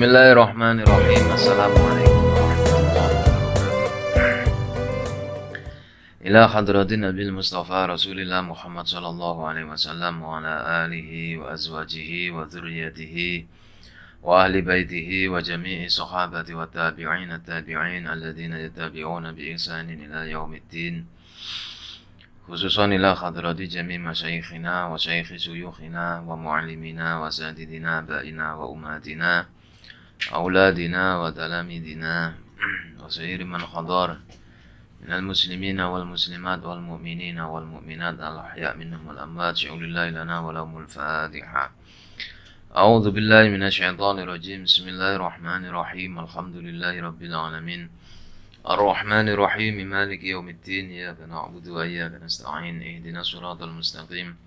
Bismillahirrahmanirrahim. Assalamualaikum warahmatullahi wabarakatuh. Ila hadratin Nabil Mustafa Rasulillah Muhammad sallallahu alaihi wasallam wa ala alihi wa azwajihi wa dzurriyyatihi wa ahli baitihi wa jami'i sahabati wa tabi'in at-tabi'in alladhina yattabi'una bi ihsanin ila yaumiddin. Khususan ila hadrati jami' masyayikhina wa syaikhi suyukhina wa muallimina wa sadidina ba'ina wa umatina أولادنا وتلاميذنا وسائر من حضر من المسلمين والمسلمات والمؤمنين والمؤمنات الأحياء منهم والأموات شكر الله لنا ولهم الفاتحة. أعوذ بالله من الشيطان الرجيم. بسم الله الرحمن الرحيم. الحمد لله رب العالمين الرحمن الرحيم مالك يوم الدين إياك نعبد وإياك نستعين اهدنا الصراط المستقيم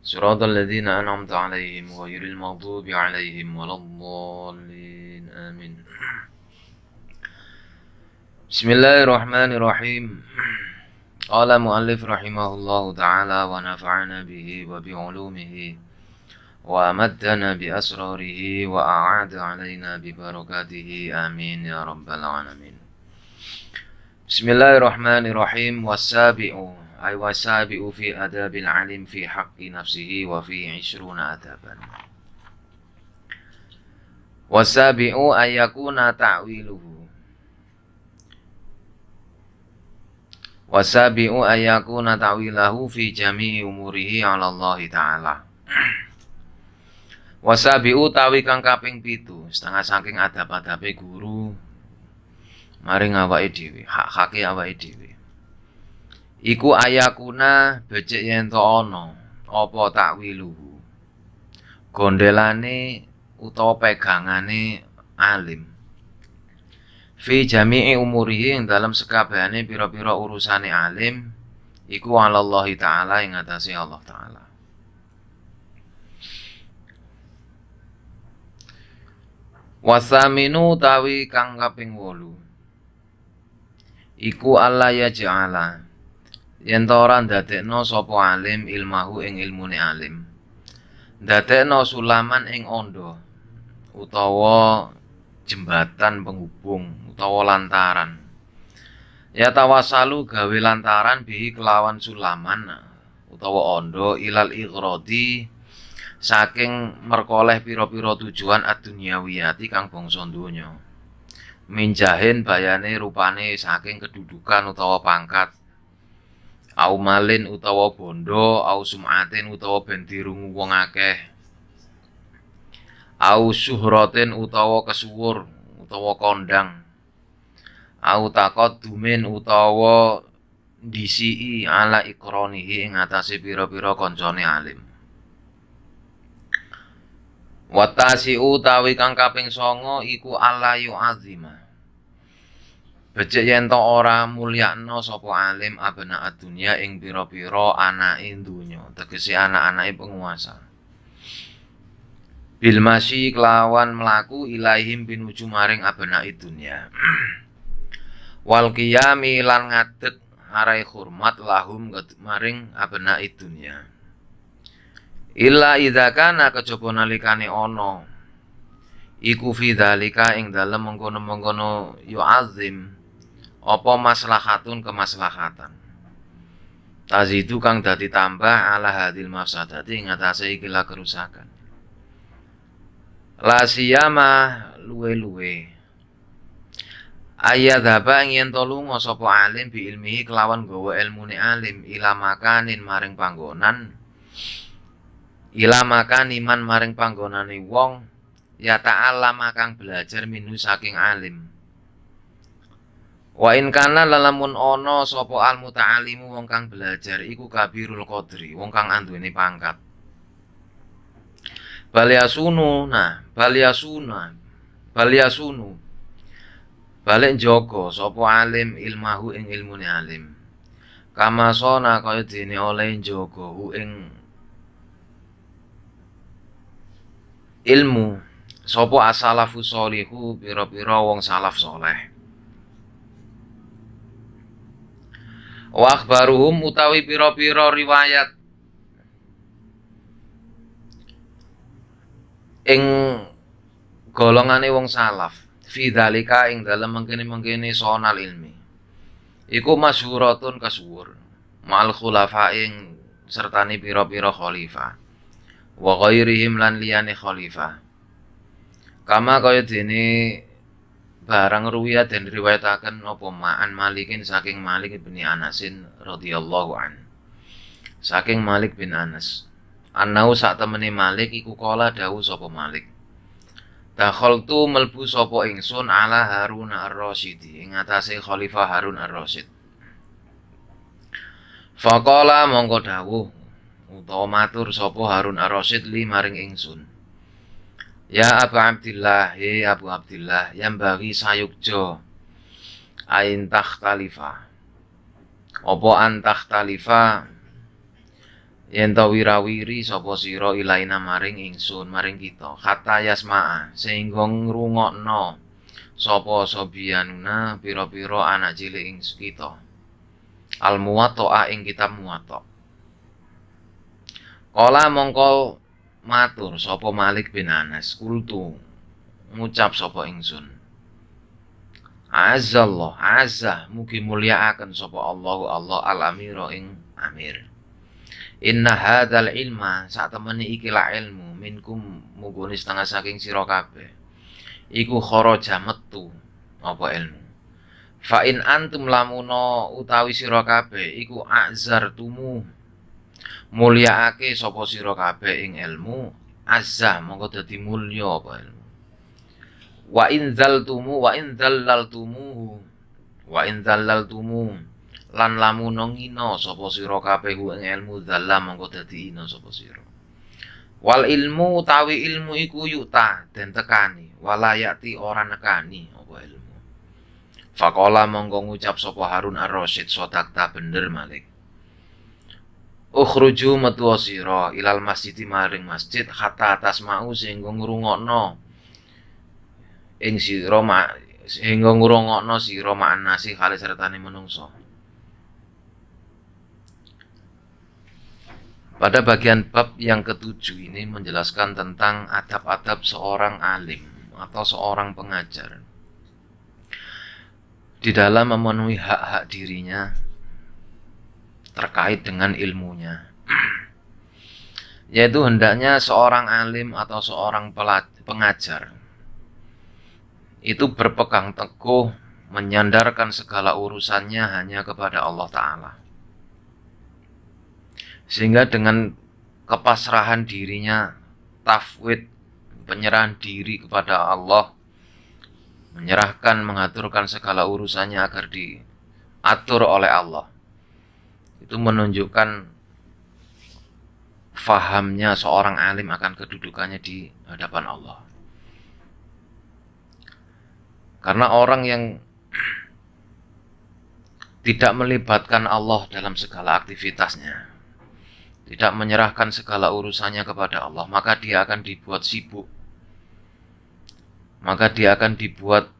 صراط الذين أنعمت عليهم غير المغضوب عليهم ولا الضالين آمين. بسم الله الرحمن الرحيم. قال مؤلف رحمه الله تعالى ونفعنا به وبعلومه وأمدنا بأسراره وأعاد علينا ببركاته آمين يا رب العالمين. بسم الله الرحمن الرحيم. والسابع أي والسابع في أداب العلم في حق نفسه وفي 20 أدابا. والسابع أن يكون تعويله والسابع أن يكون تعويله في جميع أموره على الله تعالى. Wasabi'u tawi kang kaping 7 setengah saking adab-adabe guru maring awake dhewe, hak-hake awake dhewe. Iku ayakuna becik yen to ana apa takwiluhu. Gondelane utawa pegangane alim. Fi jami'i umurihi ing dalam sekabehane pira-pira urusane alim iku Allah taala ing atase Allah taala. Wasaminu tawi kang kaping 8 iku Allah ya ja'ala yen ta ora ndadekno sapa alim ilmahu ing ilmune alim. Ndadekno sulaman ing ondo utawa jembatan penghubung utawa lantaran. Ya tawasalu gawe lantaran bihi kelawan sulaman utawa ondo ilal ighradi saking merkoleh pira-pira tujuan ad-dunyawiyati kang bangsa donya. Minjahin bayane rupane saking kedudukan utawa pangkat. Au malin utawa bondo, au sum'atin utawa ben dirungu wong akeh. Au syuhratin utawa kesuwur utawa kondang. Au taqaddumin utawa disiki ala ikronihi ing atase pira-pira kancane alim. Watasi utawi kang kaping 9 iku alla yu'azima. Becik yen to ora mulyakno sapa alim abna adunya ing pira-pira anake donya, tegese anak-anake penguasa. Bil masyi kelawan mlaku ilaihim pinuju maring abna dunya. Wal qiyami lan ngadeg harai hormat lahum maring abna dunya. Illa idza kana kejaba nalikane ana iku fi dzalika ing dalem mengkono-mengkono yu'azzim apa maslahatun kemaslahatan. Tazidu kang dadi tambah ala hadil mafsadati ing atase ikilah kerusakan. La siyama luwe-luwe ayadhaba ing yen to lunga sapa alim bi ilmihi kelawan gawa ilmune alim ila makanin maring panggonan ila makan iman maring panggonane wong ya ta'allama kang belajar minu saking alim. Wa in kana lalamun ana sapa al muta'allimu wong kang belajar iku kabirul qadri, wong kang anduweni pangkat. Balyasunu balik njaga sapa alim ilmahu ing ilmune alim. Kama sona kaya dene oleh njaga hu ing ilmu sapa as-salafu sholihu pira-pira wong salaf saleh. Wa akhbaruhum utawi pira-pira riwayat ing golongane wong salaf fi dzalika ing dalem mengkene-mengkene sonal ilmi iku masyhuratun kasuwur ma'al khulafaing sertane pira-pira khalifah wa ghairihim lan liyane khalifah kama kaya dene barang ruwiyat dan riwayataken apa ma'an Malikin saking Malik bin Anasin radhiyallahu an saking Malik bin Anas annau sak temene Malik iku kala dawuh sapa Malik dakhaltu melbu sapa ingsun ala Harun ar-Rasyidi ing atase Khalifah Harun ar-Rasyid faqala mongko dawuh utawa matur sapa Harun ar-Rasyid li maring ingsun ya Abu Abdillah ya Abu Abdillah yang bagi sayukjo ain takhtalifa apa antah talifa yen to wirawiri sapa sira ilaina maring ingsun maring kita kata yasma'a sehingga ngrungokno sapa sobianuna pira-pira anak cilik ing kita al muwatta ing kitab muwatta kala mongko matur sapa Malik bin Anas kultu ngucap sapa ingsun Azzallah azza mugi mulyakaken sapa Allah al-amira ing amir inna hadzal ilma sak temene iki la ilmu minkum mugone setengah saking sira kabeh iku kharaja metu apa ilmu fa in antum lamuno utawi sira kabeh iku azartumu mulyaake sapa sira kabeh ing ilmu azza monggo dadi mulya apa ilmu wa in zallaltumu lan lamun ngina sapa sira kabeh ing ilmu zalla monggo dadi ina sapa sira wal ilmu utawi ilmu iku yuta den tekani walayati ora nekani apa ilmu faqala monggo ngucap sapa Harun ar-Rasyid sodakta bener Malik ukhruju metu sira ilal masjid maring masjid hatta tasma'u sehingga ngrungokno ing sira sehingga ngrungokno sira ma'anasi kali sertane menungso. Pada bagian bab yang ketujuh ini menjelaskan tentang adab-adab seorang alim atau seorang pengajar di dalam memenuhi hak-hak dirinya terkait dengan ilmunya, yaitu hendaknya seorang alim atau seorang pengajar itu berpegang teguh menyandarkan segala urusannya hanya kepada Allah Ta'ala, sehingga dengan kepasrahan dirinya, tafwid, penyerahan diri kepada Allah, menyerahkan, mengaturkan segala urusannya agar diatur oleh Allah, itu menunjukkan fahamnya seorang alim akan kedudukannya di hadapan Allah. Karena orang yang tidak melibatkan Allah dalam segala aktivitasnya, tidak menyerahkan segala urusannya kepada Allah, maka dia akan dibuat sibuk, maka dia akan dibuat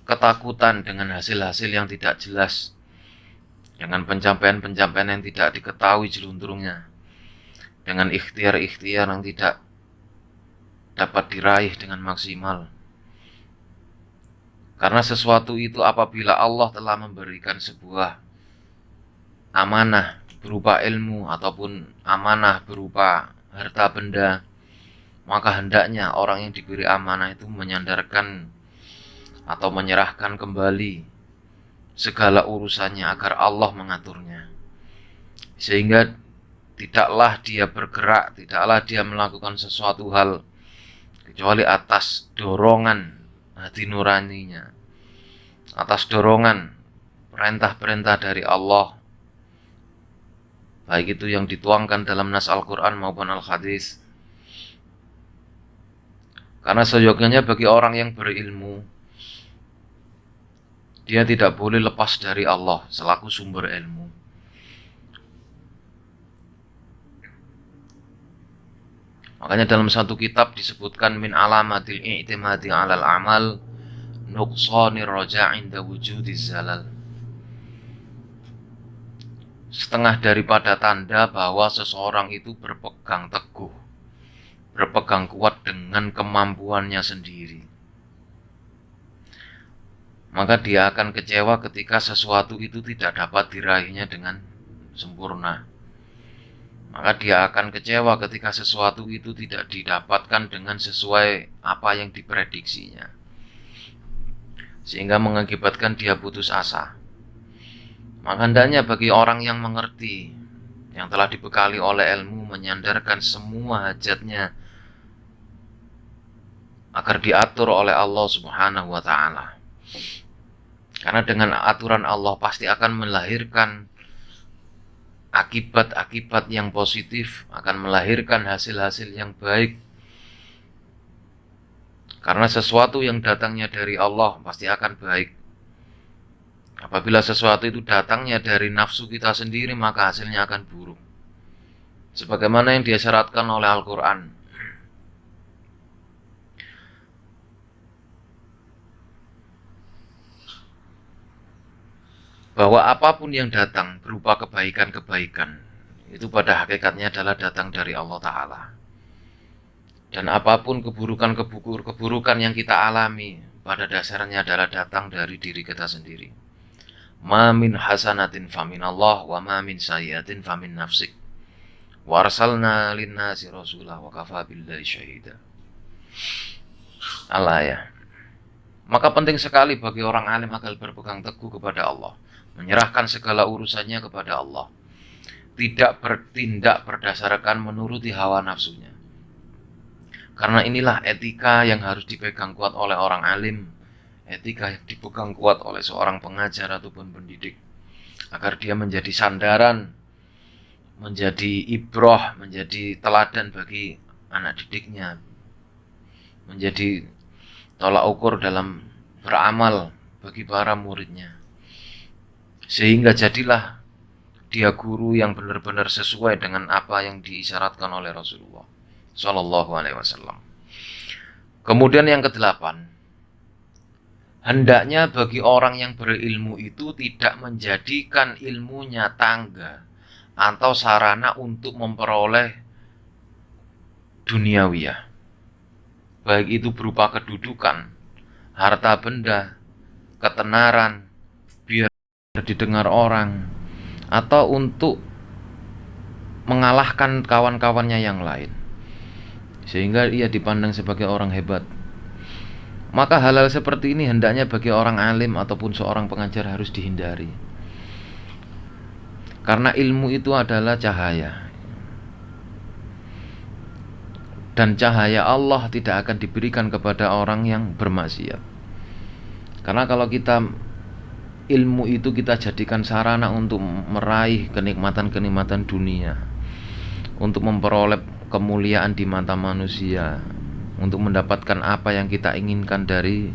ketakutan dengan hasil-hasil yang tidak jelas, dengan pencapaian-pencapaian yang tidak diketahui jelunturungnya, dengan ikhtiar-ikhtiar yang tidak dapat diraih dengan maksimal. Karena sesuatu itu apabila Allah telah memberikan sebuah amanah berupa ilmu ataupun amanah berupa harta benda, maka hendaknya orang yang diberi amanah itu menyandarkan atau menyerahkan kembali segala urusannya agar Allah mengaturnya, sehingga tidaklah dia bergerak, tidaklah dia melakukan sesuatu hal kecuali atas dorongan hati nuraninya, atas dorongan perintah-perintah dari Allah, baik itu yang dituangkan dalam nas Al-Quran maupun Al-Hadis. Karena seyogyanya bagi orang yang berilmu, dia tidak boleh lepas dari Allah selaku sumber ilmu. Makanya dalam satu kitab disebutkan min alamatil i'timadi 'alal amal nuqsanir raja' inda wujudiz zalal. Setengah daripada tanda bahwa seseorang itu berpegang teguh berpegang kuat dengan kemampuannya sendiri, maka dia akan kecewa ketika sesuatu itu tidak dapat diraihnya dengan sempurna. Maka dia akan kecewa ketika sesuatu itu tidak didapatkan dengan sesuai apa yang diprediksinya, sehingga mengakibatkan dia putus asa. Maka hendaknya bagi orang yang mengerti, yang telah dibekali oleh ilmu, menyandarkan semua hajatnya agar diatur oleh Allah Subhanahu wa ta'ala. Karena dengan aturan Allah pasti akan melahirkan akibat-akibat yang positif, akan melahirkan hasil-hasil yang baik. Karena sesuatu yang datangnya dari Allah pasti akan baik. Apabila sesuatu itu datangnya dari nafsu kita sendiri, maka hasilnya akan buruk. Sebagaimana yang disyaratkan oleh Al-Quran, bahwa apapun yang datang berupa kebaikan-kebaikan, itu pada hakikatnya adalah datang dari Allah Ta'ala. Dan apapun keburukan yang kita alami, pada dasarnya adalah datang dari diri kita sendiri. Ma min hasanatin famin Allah, wa ma min sayyiatin famin nafsik. Wa arsalna linnasi rasulah wa kafa billahi syahida. Al-ayah. Maka penting sekali bagi orang alim agar berpegang teguh kepada Allah, menyerahkan segala urusannya kepada Allah, tidak bertindak berdasarkan menuruti hawa nafsunya. Karena inilah etika yang harus dipegang kuat oleh orang alim, etika yang dipegang kuat oleh seorang pengajar ataupun pendidik, agar dia menjadi sandaran, menjadi ibroh, menjadi teladan bagi anak didiknya, menjadi tolak ukur dalam beramal bagi para muridnya, sehingga jadilah dia guru yang benar-benar sesuai dengan apa yang diisyaratkan oleh Rasulullah Shallallahu Alaihi Wasallam. Kemudian yang kedelapan, hendaknya bagi orang yang berilmu itu tidak menjadikan ilmunya tangga atau sarana untuk memperoleh duniawiyah, baik itu berupa kedudukan, harta benda, ketenaran, biar didengar orang, atau untuk mengalahkan kawan-kawannya yang lain, sehingga ia dipandang sebagai orang hebat. Maka hal-hal seperti ini hendaknya bagi orang alim ataupun seorang pengajar harus dihindari. Karena ilmu itu adalah cahaya, dan cahaya Allah tidak akan diberikan kepada orang yang bermaksiat. Karena kalau kita ilmu itu kita jadikan sarana untuk meraih kenikmatan-kenikmatan dunia, untuk memperoleh kemuliaan di mata manusia, untuk mendapatkan apa yang kita inginkan dari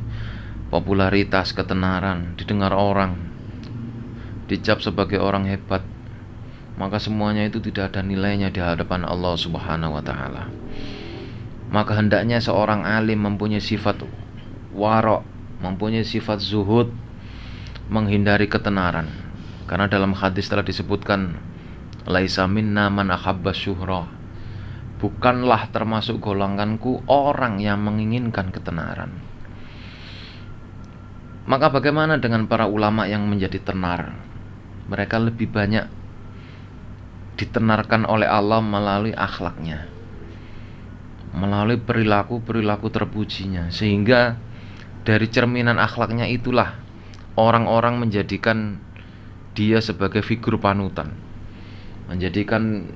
popularitas, ketenaran, didengar orang, dicap sebagai orang hebat, maka semuanya itu tidak ada nilainya di hadapan Allah Subhanahu wa ta'ala. Maka hendaknya seorang alim mempunyai sifat warok, mempunyai sifat zuhud, menghindari ketenaran. Karena dalam hadis telah disebutkan, laisa minna man ahabba syuhrah, bukanlah termasuk golonganku orang yang menginginkan ketenaran. Maka bagaimana dengan para ulama yang menjadi tenar? Mereka lebih banyak ditenarkan oleh Allah melalui akhlaknya, melalui perilaku-perilaku terpujinya, sehingga dari cerminan akhlaknya itulah orang-orang menjadikan dia sebagai figur panutan, menjadikan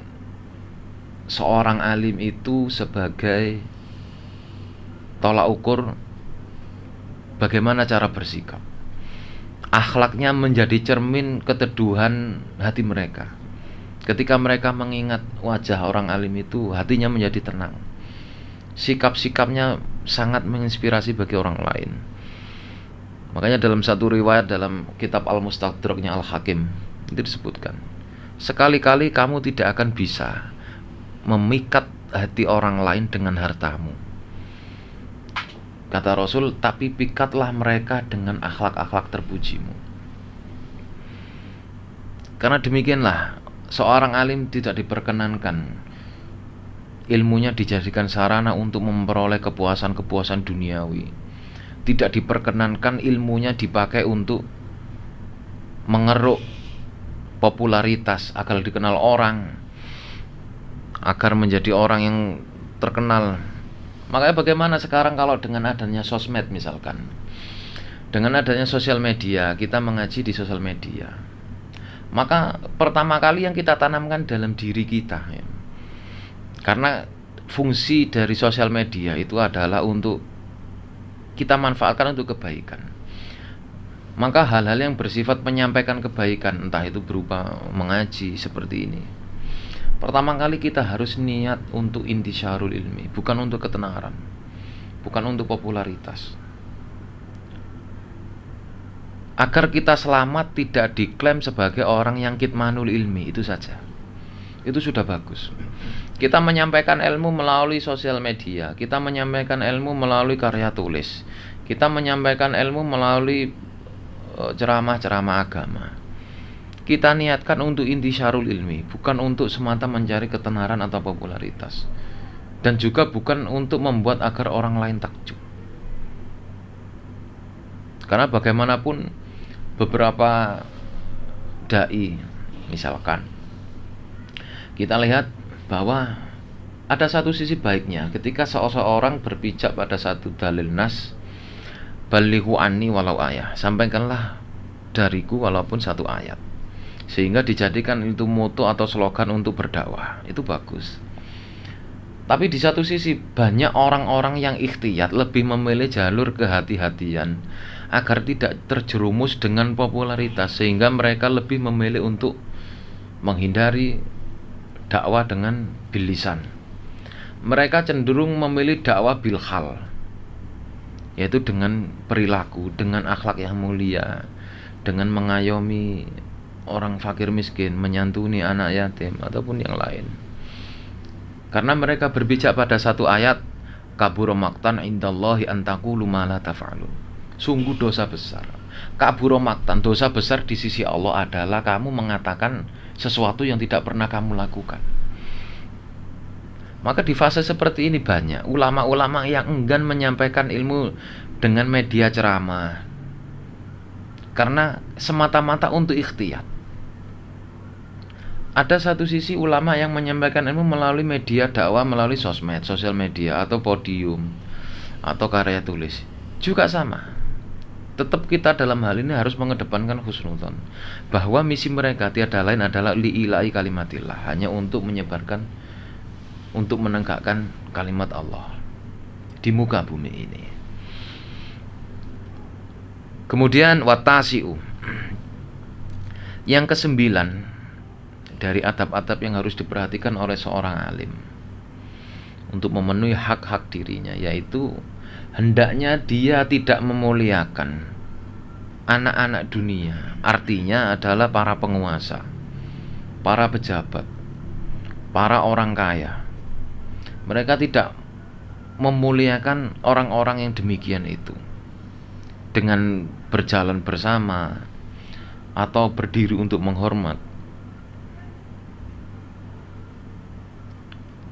seorang alim itu sebagai tolak ukur bagaimana cara bersikap. Akhlaknya menjadi cermin keteduhan hati mereka. Ketika mereka mengingat wajah orang alim itu, hatinya menjadi tenang. Sikap-sikapnya sangat menginspirasi bagi orang lain. Makanya dalam satu riwayat dalam kitab Al-Mustadraknya Al-Hakim itu disebutkan, sekali-kali kamu tidak akan bisa memikat hati orang lain dengan hartamu. Kata Rasul, tapi pikatlah mereka dengan akhlak-akhlak terpujimu. Karena demikianlah seorang alim tidak diperkenankan ilmunya dijadikan sarana untuk memperoleh kepuasan-kepuasan duniawi. Tidak diperkenankan ilmunya dipakai untuk mengeruk popularitas agar dikenal orang, agar menjadi orang yang terkenal. Makanya bagaimana sekarang kalau dengan adanya sosmed misalkan, dengan adanya sosial media, kita mengaji di sosial media, maka pertama kali yang kita tanamkan dalam diri kita ya. Karena fungsi dari sosial media itu adalah untuk kita manfaatkan untuk kebaikan. Maka hal-hal yang bersifat menyampaikan kebaikan, entah itu berupa mengaji seperti ini, pertama kali kita harus niat untuk intisyarul ilmi, bukan untuk ketenaran, bukan untuk popularitas. Agar kita selamat tidak diklaim sebagai orang yang kitmanul ilmi, itu saja. Itu sudah bagus. Kita menyampaikan ilmu melalui sosial media, kita menyampaikan ilmu melalui karya tulis, kita menyampaikan ilmu melalui ceramah-ceramah agama. Kita niatkan untuk intisyarul ilmi, bukan untuk semata mencari ketenaran atau popularitas, dan juga bukan untuk membuat agar orang lain takjub. Karena bagaimanapun beberapa dai misalkan, kita lihat bahwa ada satu sisi baiknya ketika seseorang berpijak pada satu dalil nas, balighu anni walau ayah, sampaikanlah dariku walaupun satu ayat, sehingga dijadikan itu moto atau slogan untuk berdakwah. Itu bagus. Tapi di satu sisi banyak orang-orang yang ikhtiyat lebih memilih jalur kehati-hatian agar tidak terjerumus dengan popularitas, sehingga mereka lebih memilih untuk menghindari dakwah dengan bilisan. Mereka cenderung memilih dakwah bilhal, yaitu dengan perilaku, dengan akhlak yang mulia, dengan mengayomi orang fakir miskin, menyantuni anak yatim ataupun yang lain. Karena mereka berpijak pada satu ayat, kabura maqtan indallahi an taqulu ma la taf'alun. Sungguh dosa besar. Kabura maqtan, dosa besar di sisi Allah adalah kamu mengatakan sesuatu yang tidak pernah kamu lakukan. Maka di fase seperti ini banyak ulama-ulama yang enggan menyampaikan ilmu dengan media ceramah, karena semata-mata untuk ikhtiyat. Ada satu sisi ulama yang menyampaikan ilmu melalui media dakwah, melalui sosmed, sosial media, atau podium, atau karya tulis. Juga sama. Tetap kita dalam hal ini harus mengedepankan husnudzon, bahwa misi mereka tiada lain adalah li'ilai kalimatillah, hanya untuk menyebarkan, untuk menegakkan kalimat Allah di muka bumi ini. Kemudian watasi'u, yang kesembilan dari adab-adab yang harus diperhatikan oleh seorang alim untuk memenuhi hak-hak dirinya, yaitu hendaknya dia tidak memuliakan anak-anak dunia. Artinya adalah para penguasa, para pejabat, para orang kaya. Mereka tidak memuliakan orang-orang yang demikian itu dengan berjalan bersama atau berdiri untuk menghormat.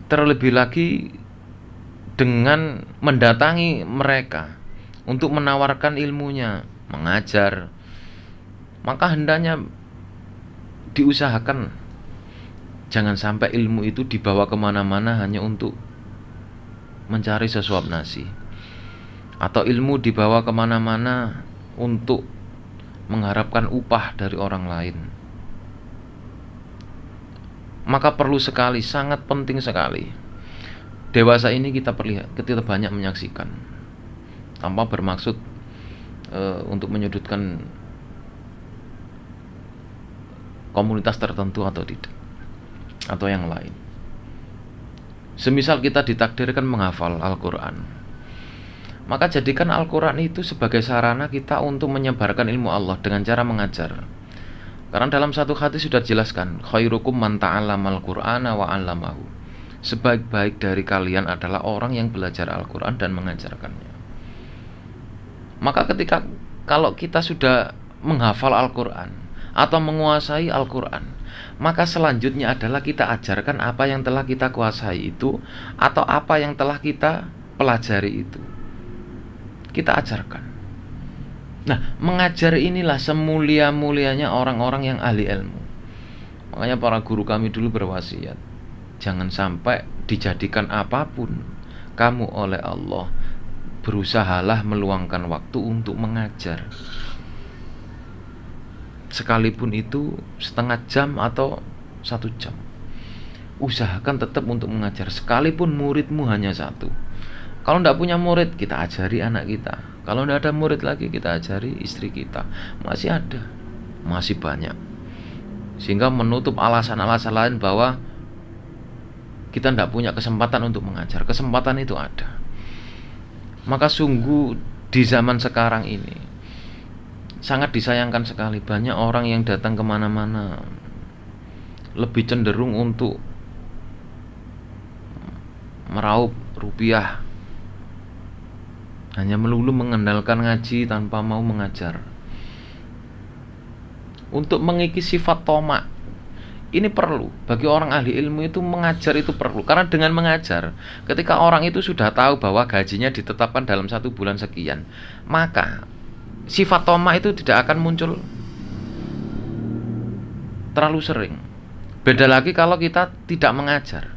Terlebih lagi dengan mendatangi mereka untuk menawarkan ilmunya, mengajar. Maka hendaknya diusahakan jangan sampai ilmu itu dibawa kemana-mana hanya untuk mencari sesuap nasi, atau ilmu dibawa kemana-mana untuk mengharapkan upah dari orang lain. Maka perlu sekali, sangat penting sekali. Dewasa ini kita banyak menyaksikan, tanpa bermaksud untuk menyudutkan komunitas tertentu atau tidak, atau yang lain. Semisal kita ditakdirkan menghafal Al-Quran, maka jadikan Al-Quran itu sebagai sarana kita untuk menyebarkan ilmu Allah dengan cara mengajar. Karena dalam satu hadis sudah dijelaskan, khairukum man ta'allamal Qur'ana wa 'allamahu. Sebaik-baik dari kalian adalah orang yang belajar Al-Quran dan mengajarkannya. Maka kalau kita sudah menghafal Al-Quran, atau menguasai Al-Quran, maka selanjutnya adalah kita ajarkan apa yang telah kita kuasai itu, atau apa yang telah kita pelajari itu, kita ajarkan. Nah, mengajar inilah semulia-mulianya orang-orang yang ahli ilmu. Makanya para guru kami dulu berwasiat, jangan sampai dijadikan apapun kamu oleh Allah, berusahalah meluangkan waktu untuk mengajar, sekalipun itu setengah jam atau 1 jam. Usahakan tetap untuk mengajar, sekalipun muridmu hanya satu. Kalau tidak punya murid, kita ajari anak kita. Kalau tidak ada murid lagi, kita ajari istri kita. Masih ada, masih banyak. Sehingga menutup alasan-alasan lain bahwa kita tidak punya kesempatan untuk mengajar. Kesempatan itu ada. Maka sungguh di zaman sekarang ini sangat disayangkan sekali, banyak orang yang datang kemana-mana lebih cenderung untuk meraup rupiah, hanya melulu mengandalkan ngaji tanpa mau mengajar. Untuk mengikis sifat tomak ini perlu. Bagi orang ahli ilmu itu mengajar itu perlu. Karena dengan mengajar, ketika orang itu sudah tahu bahwa gajinya ditetapkan dalam 1 bulan sekian, maka sifat tomak itu tidak akan muncul terlalu sering. Beda lagi kalau kita tidak mengajar.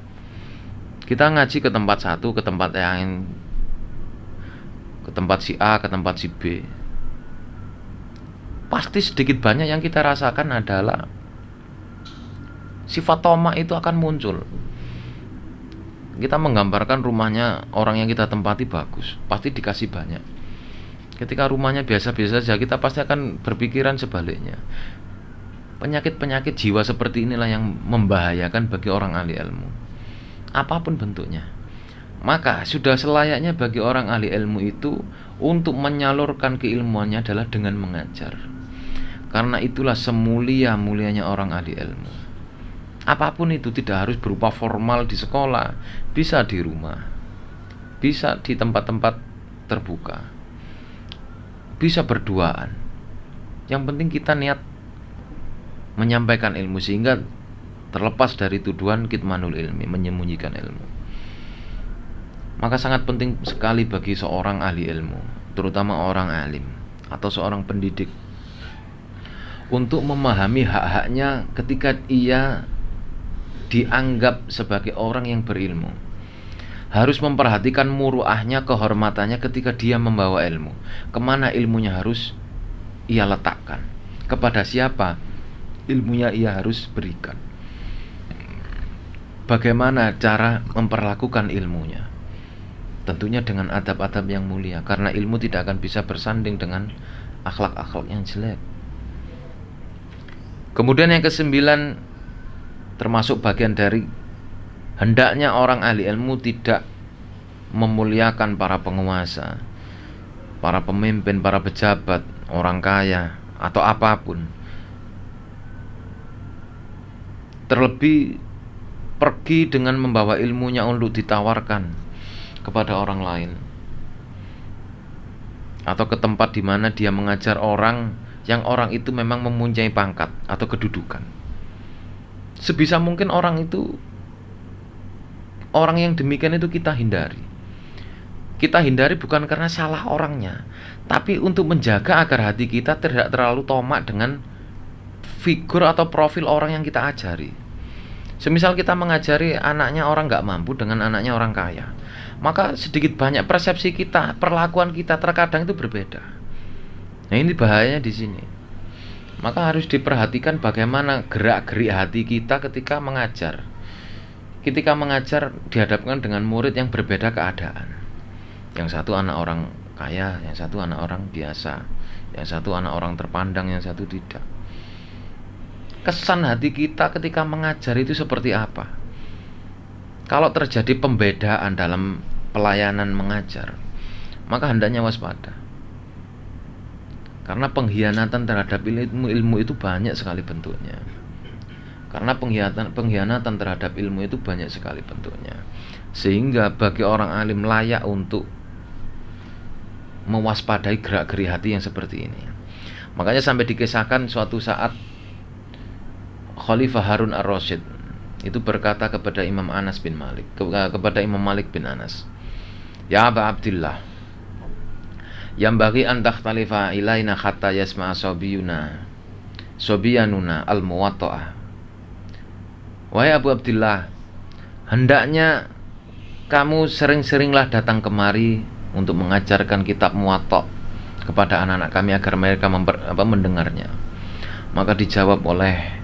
Kita ngaji ke tempat satu, ke tempat yang, ke tempat si A, ke tempat si B, pasti sedikit banyak yang kita rasakan adalah sifat tomak itu akan muncul. Kita menggambarkan rumahnya orang yang kita tempati bagus, pasti dikasih banyak. Ketika rumahnya biasa-biasa saja, kita pasti akan berpikiran sebaliknya. Penyakit-penyakit jiwa seperti inilah yang membahayakan bagi orang ahli ilmu, apapun bentuknya. Maka sudah selayaknya bagi orang ahli ilmu itu untuk menyalurkan keilmuannya adalah dengan mengajar. Karena itulah semulia-mulianya orang ahli ilmu. Apapun itu, tidak harus berupa formal di sekolah, bisa di rumah, bisa di tempat-tempat terbuka, bisa berduaan. Yang penting kita niat menyampaikan ilmu, sehingga terlepas dari tuduhan kitmanul ilmi, menyembunyikan ilmu. Maka sangat penting sekali bagi seorang ahli ilmu, terutama orang alim atau seorang pendidik, untuk memahami hak-haknya ketika ia dianggap sebagai orang yang berilmu. Harus memperhatikan muruahnya, kehormatannya ketika dia membawa ilmu. Kemana ilmunya harus ia letakkan, kepada siapa ilmunya ia harus berikan, bagaimana cara memperlakukan ilmunya. Tentunya dengan adab-adab yang mulia, karena ilmu tidak akan bisa bersanding dengan akhlak-akhlak yang jelek. Kemudian yang ke-9, termasuk bagian dari hendaknya orang ahli ilmu tidak memuliakan para penguasa, para pemimpin, para pejabat, orang kaya, atau apapun. Terlebih pergi dengan membawa ilmunya untuk ditawarkan kepada orang lain, atau ke tempat di mana dia mengajar orang yang orang itu memang mempunyai pangkat atau kedudukan. Sebisa mungkin orang yang demikian itu kita hindari. Kita hindari bukan karena salah orangnya, tapi untuk menjaga agar hati kita tidak terlalu tomak dengan figur atau profil orang yang kita ajari. Semisal kita mengajari anaknya orang gak mampu dengan anaknya orang kaya, maka sedikit banyak persepsi kita, perlakuan kita terkadang itu berbeda. Nah, ini bahayanya di sini. Maka harus diperhatikan bagaimana gerak-gerik hati kita ketika mengajar. Ketika mengajar dihadapkan dengan murid yang berbeda keadaan. Yang satu anak orang kaya, yang satu anak orang biasa, yang satu anak orang terpandang, yang satu tidak. Kesan hati kita ketika mengajar itu seperti apa? Kalau terjadi pembedaan dalam pelayanan mengajar, maka hendaknya waspada. Karena pengkhianatan terhadap ilmu itu banyak sekali bentuknya. Karena pengkhianatan terhadap ilmu itu banyak sekali bentuknya. Sehingga bagi orang alim layak untuk mewaspadai gerak-gerik hati yang seperti ini. Makanya sampai dikisahkan suatu saat Khalifah Harun Ar-Rasyid itu berkata kepada Imam Anas bin Malik, kepada Imam Malik bin Anas, "Ya Aba Abdillah, yang bagi an takhtalifa ilaina hatta yasma'a sobiyanuna al-muwatta'ah." Wahai Abu Abdillah, hendaknya kamu sering-seringlah datang kemari untuk mengajarkan kitab Muwatta' kepada anak-anak kami agar mereka mendengarnya. Maka dijawab oleh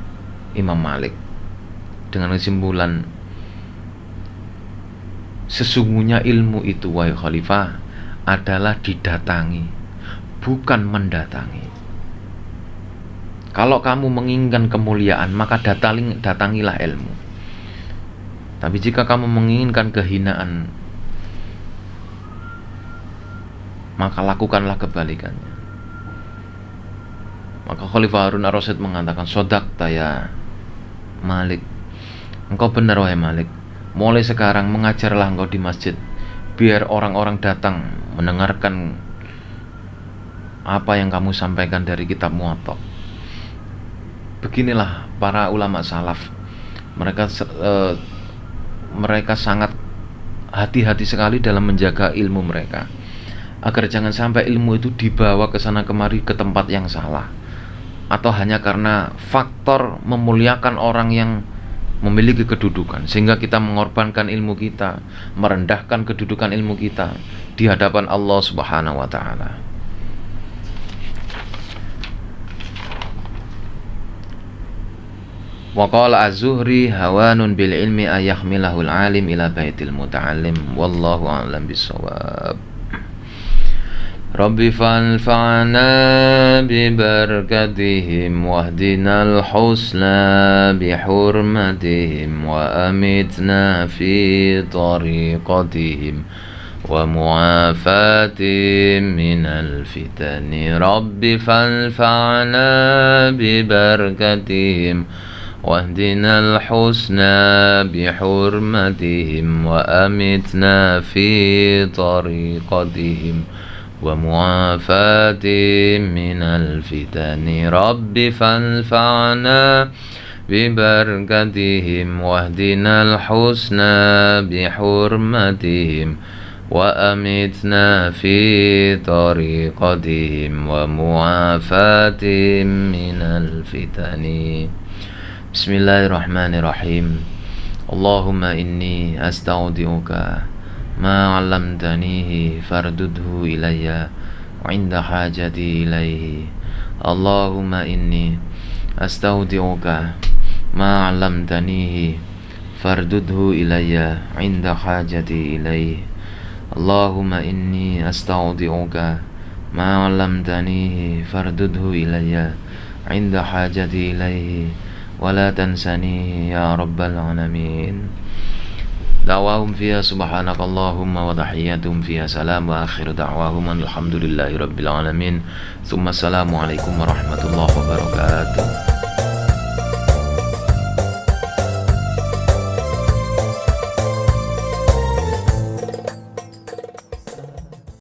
Imam Malik dengan kesimpulan, sesungguhnya ilmu itu, wahai Khalifah, adalah didatangi, bukan mendatangi. Kalau kamu menginginkan kemuliaan, maka datangilah ilmu. Tapi jika kamu menginginkan kehinaan, maka lakukanlah kebalikannya. Maka Khalifah Harun Ar-Rasyid mengatakan, "Sodaqta ya Malik, engkau benar wahai Malik. Mulai sekarang mengajarlah engkau di masjid, biar orang-orang datang mendengarkan apa yang kamu sampaikan dari kitab Muwatta." Beginilah para ulama salaf. Mereka sangat hati-hati sekali dalam menjaga ilmu mereka, agar jangan sampai ilmu itu dibawa ke sana kemari ke tempat yang salah, atau hanya karena faktor memuliakan orang yang memiliki kedudukan, sehingga kita mengorbankan ilmu kita, merendahkan kedudukan ilmu kita di hadapan Allah Subhanahu wa ta'ala. Wa qala az-Zuhri, hawanun bil ilmi ayahmilahul alim ila baitil muta'allim, wallahu a'lam bissawab. Rabbi fanfa'na bibarakatihim wahdinal husna bihurmatihim wa amitna fi tariqatihim wa muafatihim minal fitani. Rabbi fanfa'na bibarakatihim wahdinal husna bihurmatihim wa amitna fi tariqatihim wa muafatihim minal fitani. Rabbi fanfa'na bibarakatihim wahdinal husna bihurmatihim wa amitna fi tariqatihim wa muafatihim minal fitani. Bismillahirrahmanirrahim. Allahumma inni astaudi'uka ma 'allamtanihi fardudhu ilayya 'inda hajati ilaihi. Allahumma inni astaudi'uka ma 'allamtanihi fardudhu ilayya 'inda hajati ilaihi. Allahumma inni astaudi'uka ma 'allamtanihi fardudhu ilayya 'inda hajati ilaihi wa la tansanihi ya rabbal alamin. Da'wahum fiha subhanakallahumma wa tahiyyatuhum fiha salam wa akhiru da'wahum alhamdulillahi rabbil alamin. Tsumma assalamu alaikum warahmatullahi wabarakatuh.